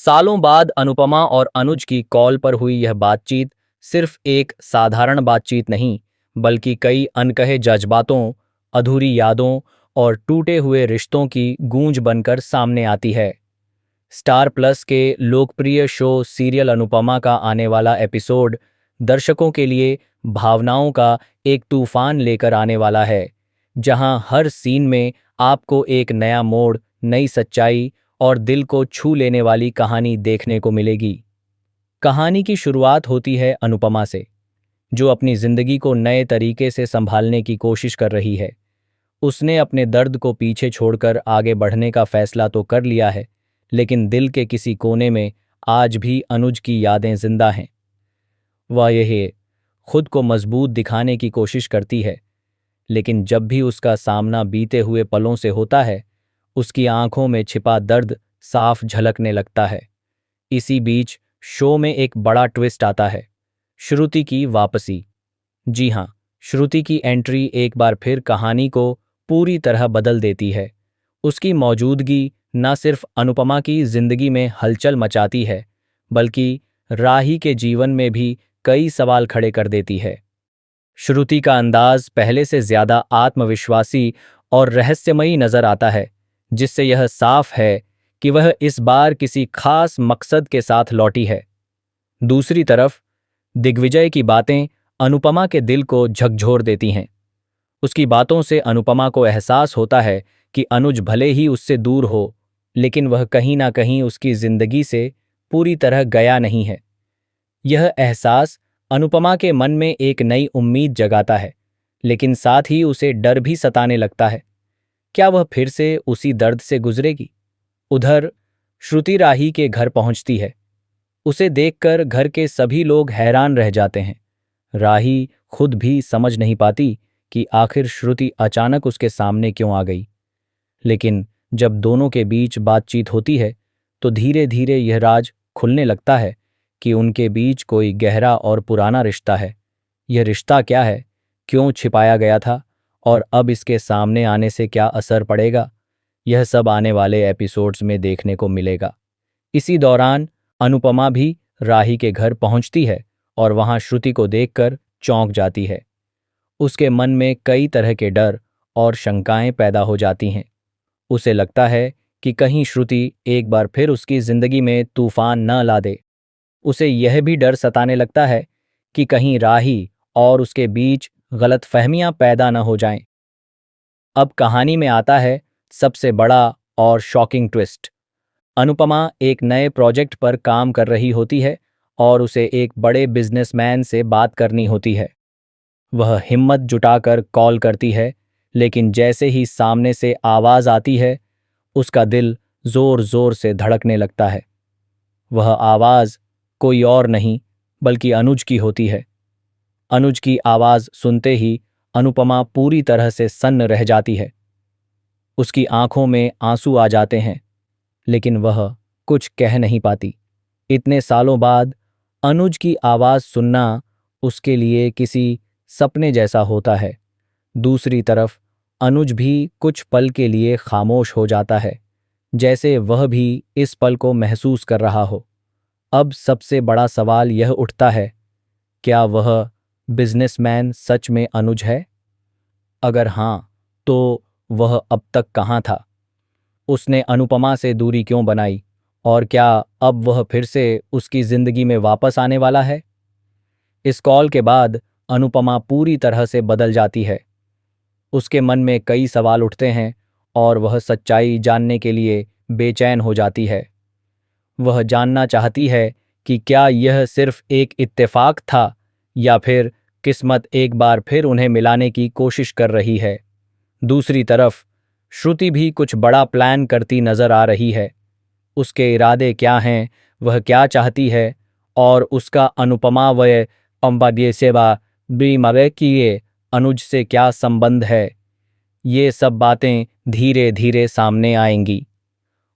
सालों बाद अनुपमा और अनुज की कॉल पर हुई यह बातचीत सिर्फ एक साधारण बातचीत नहीं, बल्कि कई अनकहे जज्बातों, अधूरी यादों और टूटे हुए रिश्तों की गूंज बनकर सामने आती है। स्टार प्लस के लोकप्रिय शो सीरियल अनुपमा का आने वाला एपिसोड दर्शकों के लिए भावनाओं का एक तूफान लेकर आने वाला है, जहां हर सीन में आपको एक नया मोड़, नई सच्चाई और दिल को छू लेने वाली कहानी देखने को मिलेगी। कहानी की शुरुआत होती है अनुपमा से, जो अपनी जिंदगी को नए तरीके से संभालने की कोशिश कर रही है। उसने अपने दर्द को पीछे छोड़कर आगे बढ़ने का फैसला तो कर लिया है, लेकिन दिल के किसी कोने में आज भी अनुज की यादें जिंदा हैं। वह यह खुद को मजबूत दिखाने की कोशिश करती है, लेकिन जब भी उसका सामना बीते हुए पलों से होता है, उसकी आंखों में छिपा दर्द साफ झलकने लगता है। इसी बीच शो में एक बड़ा ट्विस्ट आता है, श्रुति की वापसी। जी हाँ, श्रुति की एंट्री एक बार फिर कहानी को पूरी तरह बदल देती है। उसकी मौजूदगी न सिर्फ अनुपमा की जिंदगी में हलचल मचाती है, बल्कि राही के जीवन में भी कई सवाल खड़े कर देती है। श्रुति का अंदाज पहले से ज्यादा आत्मविश्वासी और रहस्यमयी नजर आता है, जिससे यह साफ है कि वह इस बार किसी खास मकसद के साथ लौटी है। दूसरी तरफ दिग्विजय की बातें अनुपमा के दिल को झकझोर देती हैं। उसकी बातों से अनुपमा को एहसास होता है कि अनुज भले ही उससे दूर हो, लेकिन वह कहीं ना कहीं उसकी जिंदगी से पूरी तरह गया नहीं है। यह एहसास अनुपमा के मन में एक नई उम्मीद जगाता है, लेकिन साथ ही उसे डर भी सताने लगता है। क्या वह फिर से उसी दर्द से गुजरेगी? उधर श्रुति राही के घर पहुंचती है। उसे देखकर घर के सभी लोग हैरान रह जाते हैं। राही खुद भी समझ नहीं पाती कि आखिर श्रुति अचानक उसके सामने क्यों आ गई। लेकिन जब दोनों के बीच बातचीत होती है, तो धीरे धीरे यह राज खुलने लगता है कि उनके बीच कोई गहरा और पुराना रिश्ता है। यह रिश्ता क्या है, क्यों छिपाया गया था, और अब इसके सामने आने से क्या असर पड़ेगा, यह सब आने वाले एपिसोड्स में देखने को मिलेगा। इसी दौरान अनुपमा भी राही के घर पहुंचती है और वहां श्रुति को देखकर चौंक जाती है। उसके मन में कई तरह के डर और शंकाएं पैदा हो जाती हैं। उसे लगता है कि कहीं श्रुति एक बार फिर उसकी जिंदगी में तूफान न ला दे। उसे यह भी डर सताने लगता है कि कहीं राही और उसके बीच गलतफहमियां पैदा न हो जाएं। अब कहानी में आता है सबसे बड़ा और शॉकिंग ट्विस्ट। अनुपमा एक नए प्रोजेक्ट पर काम कर रही होती है और उसे एक बड़े बिजनेसमैन से बात करनी होती है। वह हिम्मत जुटाकर कॉल करती है, लेकिन जैसे ही सामने से आवाज आती है, उसका दिल जोर जोर से धड़कने लगता है। वह आवाज कोई और नहीं, बल्कि अनुज की होती है। अनुज की आवाज सुनते ही अनुपमा पूरी तरह से सन्न रह जाती है। उसकी आंखों में आंसू आ जाते हैं, लेकिन वह कुछ कह नहीं पाती। इतने सालों बाद अनुज की आवाज सुनना उसके लिए किसी सपने जैसा होता है। दूसरी तरफ अनुज भी कुछ पल के लिए खामोश हो जाता है, जैसे वह भी इस पल को महसूस कर रहा हो। अब सबसे बड़ा सवाल यह उठता है, क्या वह बिजनेसमैन सच में अनुज है? अगर हाँ, तो वह अब तक कहाँ था? उसने अनुपमा से दूरी क्यों बनाई, और क्या अब वह फिर से उसकी जिंदगी में वापस आने वाला है? इस कॉल के बाद अनुपमा पूरी तरह से बदल जाती है। उसके मन में कई सवाल उठते हैं और वह सच्चाई जानने के लिए बेचैन हो जाती है। वह जानना चाहती है कि क्या यह सिर्फ एक इत्तेफाक था, या फिर किस्मत एक बार फिर उन्हें मिलाने की कोशिश कर रही है। दूसरी तरफ श्रुति भी कुछ बड़ा प्लान करती नजर आ रही है। उसके इरादे क्या हैं, वह क्या चाहती है, और उसका अनुपमा व अंबादिये सेवा बीमारे किए अनुज से क्या संबंध है। ये सब बातें धीरे धीरे सामने आएंगी।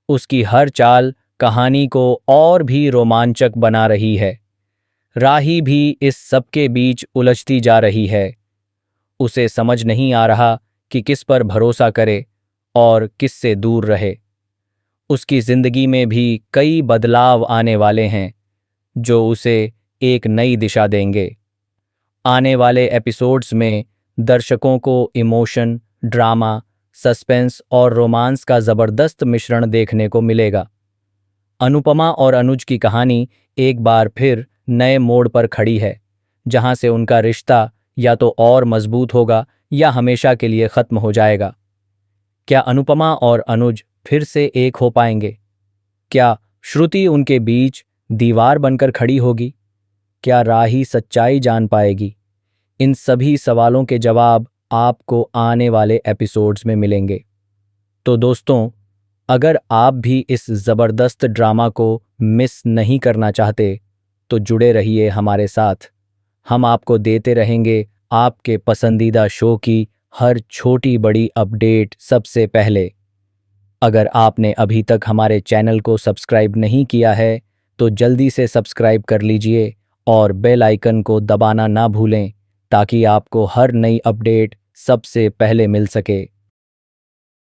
उसकी हर चाल कहानी को और भी रोमांचक बना रही है। राही भी इस सबके बीच उलझती जा रही है। उसे समझ नहीं आ रहा कि किस पर भरोसा करे और किससे दूर रहे। उसकी जिंदगी में भी कई बदलाव आने वाले हैं जो उसे एक नई दिशा देंगे। आने वाले एपिसोड्स में दर्शकों को इमोशन, ड्रामा, सस्पेंस और रोमांस का ज़बरदस्त मिश्रण देखने को मिलेगा। अनुपमा और अनुज की कहानी एक बार फिर नए मोड़ पर खड़ी है, जहां से उनका रिश्ता या तो और मजबूत होगा या हमेशा के लिए खत्म हो जाएगा। क्या अनुपमा और अनुज फिर से एक हो पाएंगे? क्या श्रुति उनके बीच दीवार बनकर खड़ी होगी? क्या राही सच्चाई जान पाएगी? इन सभी सवालों के जवाब आपको आने वाले एपिसोड्स में मिलेंगे। तो दोस्तों, अगर आप भी इस ज़बरदस्त ड्रामा को मिस नहीं करना चाहते, तो जुड़े रहिए हमारे साथ। हम आपको देते रहेंगे आपके पसंदीदा शो की हर छोटी बड़ी अपडेट सबसे पहले। अगर आपने अभी तक हमारे चैनल को सब्सक्राइब नहीं किया है, तो जल्दी से सब्सक्राइब कर लीजिए और बेल आइकन को दबाना ना भूलें, ताकि आपको हर नई अपडेट सबसे पहले मिल सके।